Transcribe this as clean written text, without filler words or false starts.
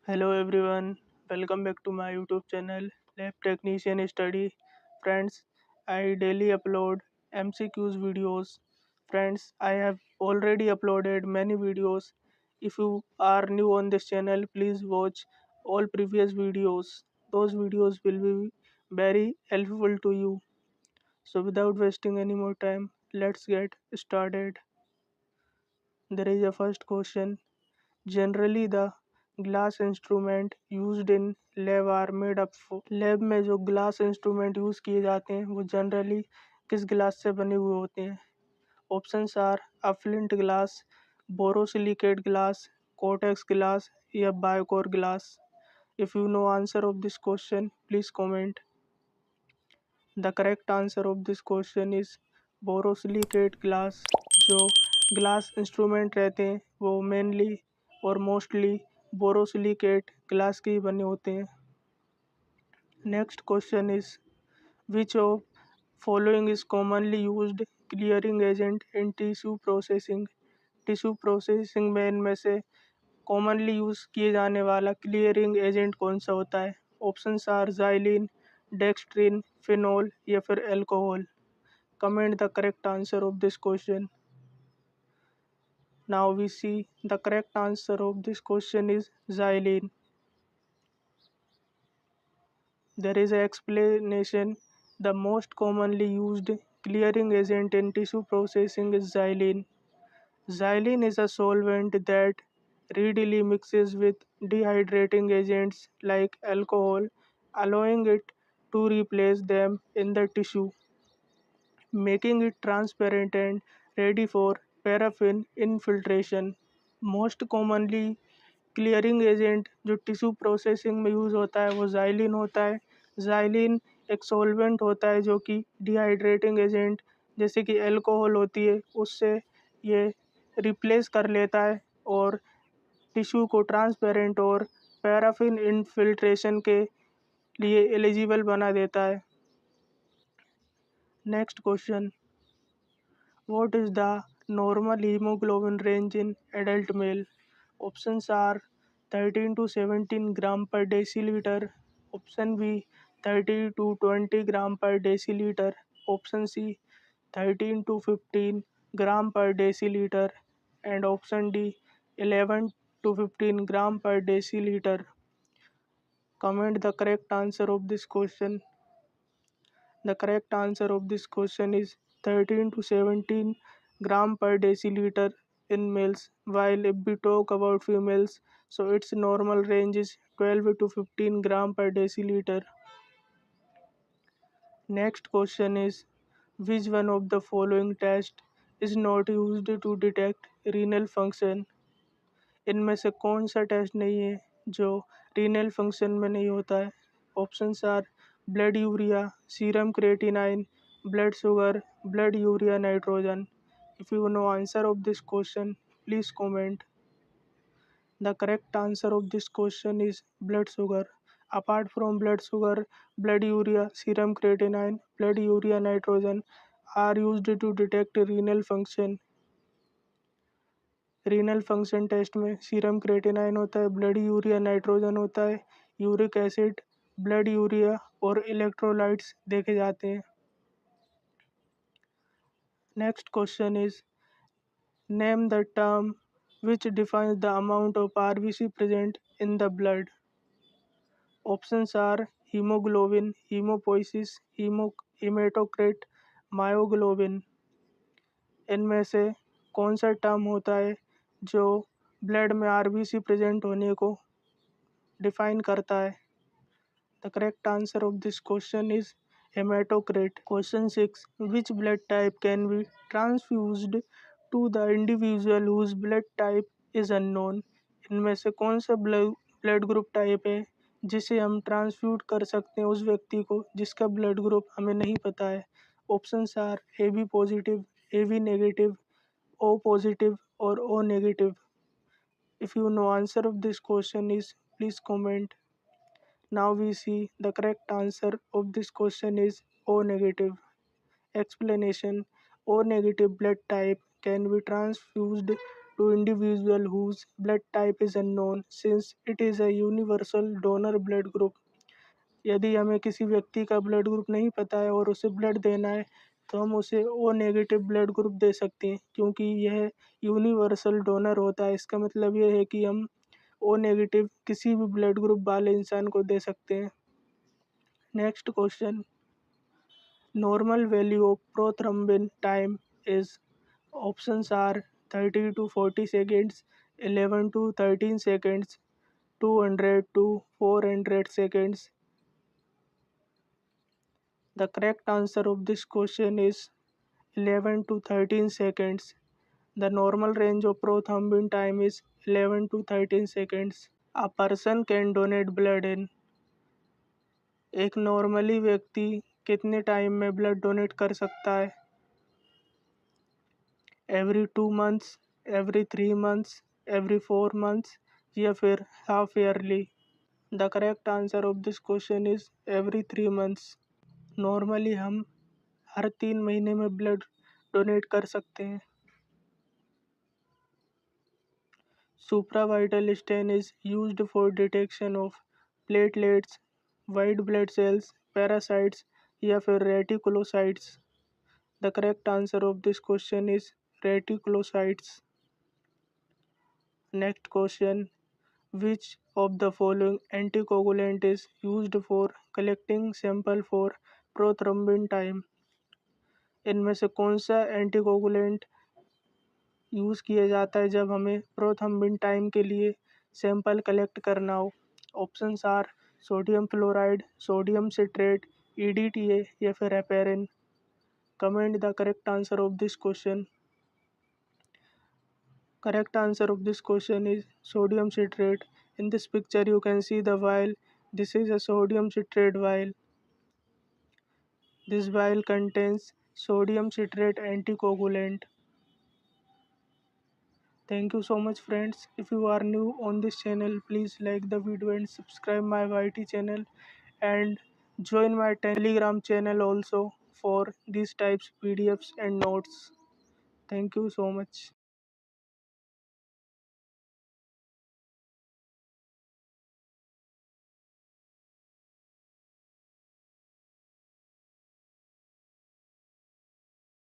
Hello everyone, welcome back to my YouTube channel Lab Technician Study. Friends, I daily upload MCQs videos. Friends, I have already uploaded many videos. If you are new on this channel, please watch all previous videos. Those videos will be very helpful to you. So without wasting any more time, let's get started. There is a first question. Generally, the glass instrument used in lab are made up lab में जो glass instrument use किए जाते हैं वो generally किस glass से बने हुए होते हैं? Options are a flint glass, borosilicate glass, Kotex glass या Biocor glass. If you know answer of this question please comment. The correct answer of this question is borosilicate glass. जो ग्लास इंस्ट्रूमेंट रहते हैं वो मेनली और mostly borosilicate glass के ही बने होते हैं. Next question is which of following is commonly used clearing agent in tissue processing. Tissue processing में इनमें से कॉमनली यूज़ किए जाने वाला क्लियरिंग एजेंट कौन सा होता है? Options are xylene, dextrin, phenol या फिर alcohol. Comment the correct answer of this question. Now we see the correct answer of this question is xylene. There is an explanation. The most commonly used clearing agent in tissue processing is xylene. Xylene is a solvent that readily mixes with dehydrating agents like alcohol, allowing it to replace them in the tissue, making it transparent and ready for paraffin infiltration. Most commonly clearing agent जो tissue processing में use होता है वो xylene होता है. Xylene एक solvent होता है जो कि डिहाइड्रेटिंग एजेंट जैसे कि अल्कोहल होती है उससे ये रिप्लेस कर लेता है और टिश्यू को ट्रांसपेरेंट और पैराफिन इनफिल्ट्रेशन के लिए एलिजिबल बना देता है. Next question. What is the normal hemoglobin range in adult male? Options are 13 to 17 gram per deciliter. Option B 30 to 20 gram per deciliter. Option C 13 to 15 gram per deciliter. And option D 11 to 15 gram per deciliter. Comment the correct answer of this question. The correct answer of this question is 13 to 17 gram per deciliter in males, while if we talk about females, so its normal range is 12 to 15 gram per deciliter. Next question is which one of the following test is not used to detect renal function? इनमें से कौन सा test नहीं है जो renal function में नहीं होता है? Options are blood urea, serum creatinine, blood sugar, blood urea nitrogen. If you know answer of this question please comment. The correct answer of this question is blood sugar. Apart from blood sugar, blood urea, serum creatinine, blood urea nitrogen are used to detect renal function. Renal function test में serum creatinine होता है, blood urea nitrogen होता है, uric acid, blood urea और electrolytes देखे जाते हैं. Next question is name the term which defines the amount of RBC present in the blood. Options are haemoglobin, haemopoiesis, haematocrit, myoglobin. इनमें से कौन सा टर्म होता है जो ब्लड में आरबीसी प्रेजेंट होने को डिफाइन करता है? The correct answer of this question is haematocrit. Question 6. Which blood type can be transfused to the individual whose blood type is unknown. इनमें से कौन सा ब्लड ग्रुप टाइप है जिसे हम ट्रांसफ्यूज कर सकते हैं उस व्यक्ति को जिसका ब्लड ग्रुप हमें नहीं पता है? Options are A B positive, A B negative, O positive or O negative. If you know answer of this question is please comment. Now we see the correct answer of this question is O negative. Explanation: O negative blood type can be transfused to individual whose blood type is unknown since it is a universal donor blood group. यदि हमें किसी व्यक्ति का blood group नहीं पता है और उसे ब्लड देना है तो हम उसे ओ नेगेटिव ब्लड ग्रुप दे सकते हैं, क्योंकि यह यूनिवर्सल डोनर होता है। इसका मतलब ये है कि हम ओ नेगेटिव किसी भी ब्लड ग्रुप वाले इंसान को दे सकते हैं। Next question, normal value of prothrombin time is, options are 30 to 40 seconds, 11 to 13 seconds, 200 to 400 seconds. The correct answer of this question is 11 to 13 seconds. The normal range of prothrombin time is 11 to 13 seconds. A person can donate blood in, एक normally व्यक्ति कितने time में blood donate कर सकता है? Every 2 months, every 3 months, every 4 months या फिर half yearly? The correct answer of this question is every 3 months। Normally हम हर 3 महीने में ब्लड डोनेट कर सकते हैं। Supravital stain is used for detection of platelets, white blood cells, parasites या फिर reticulocytes? The correct answer of this question is reticulocytes. Next question, which of the following anticoagulant is used for collecting sample for prothrombin time? इनमें से कौन सा anticoagulant use किया जाता है जब हमें प्रोथ्रोम्बिन टाइम के लिए सैंपल कलेक्ट करना हो? Options are sodium fluoride, sodium citrate, EDTA या फिर heparin? Comment the correct answer of this question. Correct answer of this question is sodium citrate. In this picture you can see the vial. This is a sodium citrate vial. This vial contains sodium citrate anticoagulant. Thank you so much friends. If you are new on this channel, please like the video and subscribe my YT channel and join my Telegram channel also for these types PDFs and notes. Thank you so much.